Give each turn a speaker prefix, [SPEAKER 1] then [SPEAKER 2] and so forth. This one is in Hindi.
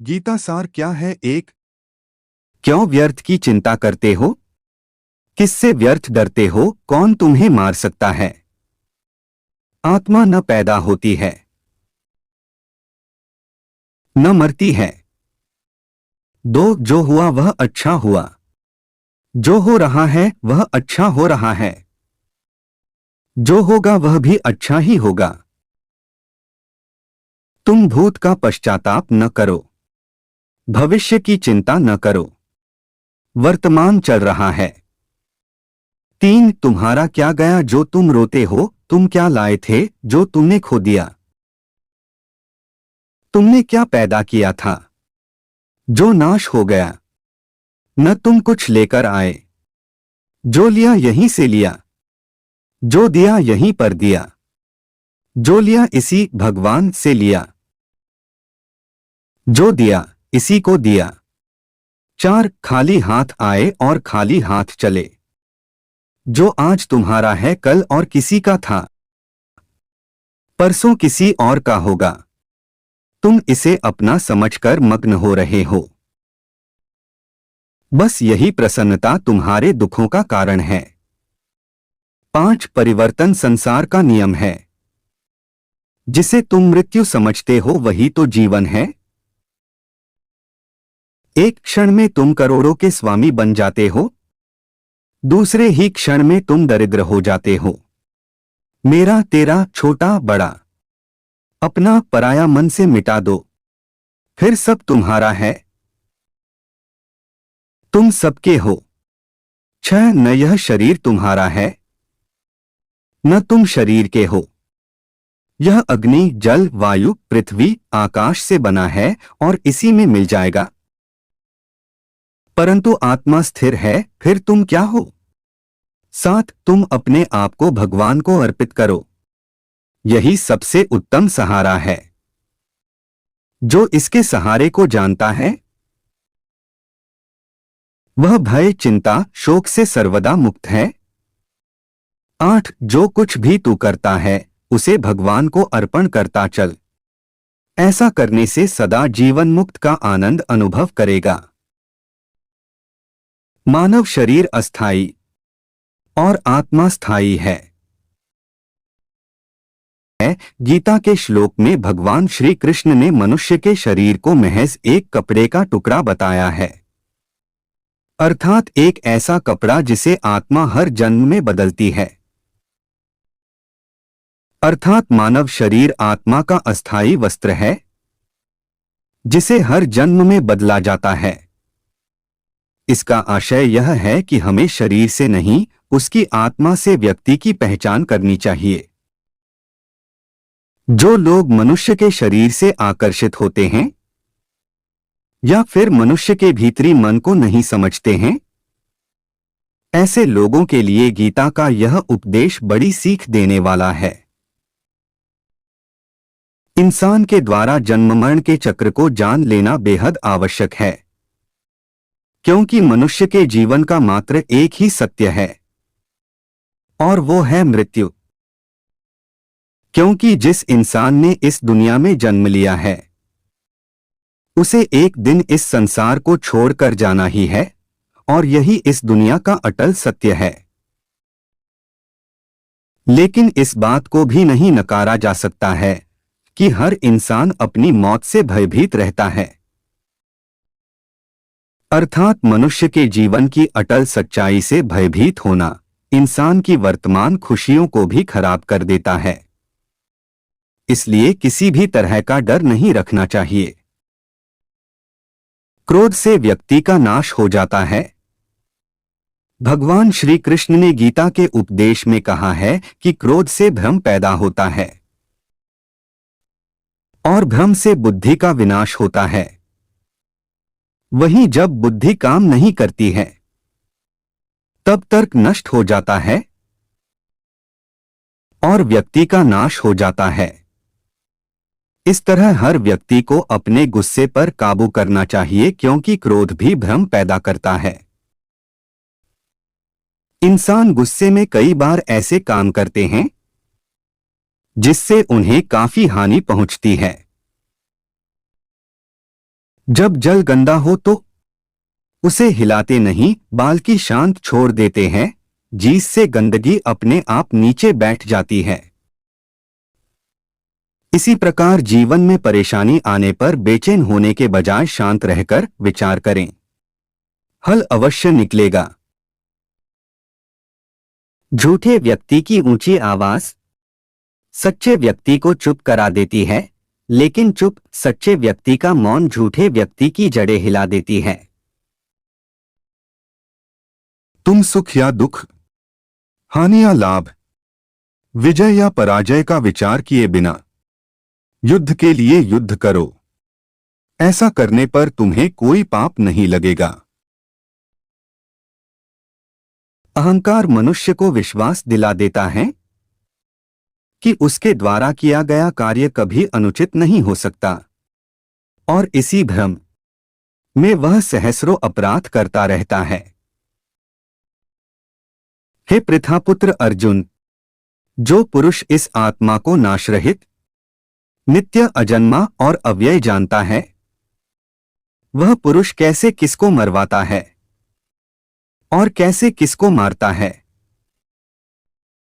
[SPEAKER 1] गीता सार क्या है? एक।
[SPEAKER 2] क्यों व्यर्थ की चिंता करते हो? किससे व्यर्थ डरते हो? कौन तुम्हें मार सकता है? आत्मा न पैदा होती है, न मरती है। दो, जो हुआ वह अच्छा हुआ, जो हो रहा है वह अच्छा हो रहा है, जो होगा वह भी अच्छा ही होगा। तुम भूत का पश्चाताप न करो, भविष्य की चिंता न करो। वर्तमान चल रहा है। तीन, तुम्हारा क्या गया जो तुम रोते हो? तुम क्या लाए थे जो तुमने खो दिया? तुमने क्या पैदा किया था जो नाश हो गया? न तुम कुछ लेकर आए, जो लिया यहीं से लिया, जो दिया यहीं पर दिया, जो लिया इसी भगवान से लिया, जो दिया इसी को दिया। चार, खाली हाथ आए और खाली हाथ चले। जो आज तुम्हारा है कल और किसी का था, परसों किसी और का होगा। तुम इसे अपना समझकर मग्न हो रहे हो। बस यही प्रसन्नता तुम्हारे दुखों का कारण है। पांच, परिवर्तन संसार का नियम है। जिसे तुम मृत्यु समझते हो वही तो जीवन है। एक क्षण में तुम करोड़ों के स्वामी बन जाते हो, दूसरे ही क्षण में तुम दरिद्र हो जाते हो। मेरा तेरा छोटा बड़ा, अपना पराया मन से मिटा दो, फिर सब तुम्हारा है। तुम सबके हो। छह, न यह शरीर तुम्हारा है, न तुम शरीर के हो। यह अग्नि जल वायु पृथ्वी आकाश से बना है और इसी में मिल जाएगा। परंतु आत्मा स्थिर है, फिर तुम क्या हो? सात, तुम अपने आप को भगवान को अर्पित करो। यही सबसे उत्तम सहारा है। जो इसके सहारे को जानता है वह भय चिंता शोक से सर्वदा मुक्त है। आठ, जो कुछ भी तू करता है उसे भगवान को अर्पण करता चल। ऐसा करने से सदा जीवन मुक्त का आनंद अनुभव करेगा। मानव शरीर अस्थाई और आत्मा स्थायी है। गीता के श्लोक में भगवान श्री कृष्ण ने मनुष्य के शरीर को महज एक कपड़े का टुकड़ा बताया है, अर्थात एक ऐसा कपड़ा जिसे आत्मा हर जन्म में बदलती है। अर्थात मानव शरीर आत्मा का अस्थायी वस्त्र है जिसे हर जन्म में बदला जाता है। इसका आशय यह है कि हमें शरीर से नहीं, उसकी आत्मा से व्यक्ति की पहचान करनी चाहिए। जो लोग मनुष्य के शरीर से आकर्षित होते हैं या फिर मनुष्य के भीतरी मन को नहीं समझते हैं, ऐसे लोगों के लिए गीता का यह उपदेश बड़ी सीख देने वाला है। इंसान के द्वारा जन्म मरण के चक्र को जान लेना बेहद आवश्यक है, क्योंकि मनुष्य के जीवन का मात्र एक ही सत्य है और वो है मृत्यु। क्योंकि जिस इंसान ने इस दुनिया में जन्म लिया है उसे एक दिन इस संसार को छोड़कर जाना ही है और यही इस दुनिया का अटल सत्य है। लेकिन इस बात को भी नहीं नकारा जा सकता है कि हर इंसान अपनी मौत से भयभीत रहता है। अर्थात मनुष्य के जीवन की अटल सच्चाई से भयभीत होना इंसान की वर्तमान खुशियों को भी खराब कर देता है। इसलिए किसी भी तरह का डर नहीं रखना चाहिए। क्रोध से व्यक्ति का नाश हो जाता है। भगवान श्री कृष्ण ने गीता के उपदेश में कहा है कि क्रोध से भ्रम पैदा होता है और भ्रम से बुद्धि का विनाश होता है। वहीं जब बुद्धि काम नहीं करती है तब तर्क नष्ट हो जाता है और व्यक्ति का नाश हो जाता है। इस तरह हर व्यक्ति को अपने गुस्से पर काबू करना चाहिए, क्योंकि क्रोध भी भ्रम पैदा करता है। इंसान गुस्से में कई बार ऐसे काम करते हैं जिससे उन्हें काफी हानि पहुंचती है। जब जल गंदा हो तो उसे हिलाते नहीं बल्कि शांत छोड़ देते हैं, जिससे गंदगी अपने आप नीचे बैठ जाती है। इसी प्रकार जीवन में परेशानी आने पर बेचैन होने के बजाय शांत रहकर विचार करें, हल अवश्य निकलेगा। झूठे व्यक्ति की ऊंची आवाज सच्चे व्यक्ति को चुप करा देती है, लेकिन चुप सच्चे व्यक्ति का मौन झूठे व्यक्ति की जड़ें हिला देती है।
[SPEAKER 1] तुम सुख या दुख, हानि या लाभ, विजय या पराजय का विचार किए बिना युद्ध के लिए युद्ध करो। ऐसा करने पर तुम्हें कोई पाप नहीं लगेगा।
[SPEAKER 2] अहंकार मनुष्य को विश्वास दिला देता है कि उसके द्वारा किया गया कार्य कभी अनुचित नहीं हो सकता, और इसी भ्रम में वह सहस्रों अपराध करता रहता है। हे पृथापुत्र अर्जुन, जो पुरुष इस आत्मा को नाशरहित, नित्य, अजन्मा और अव्यय जानता है, वह पुरुष कैसे किसको मरवाता है और कैसे किसको मारता है,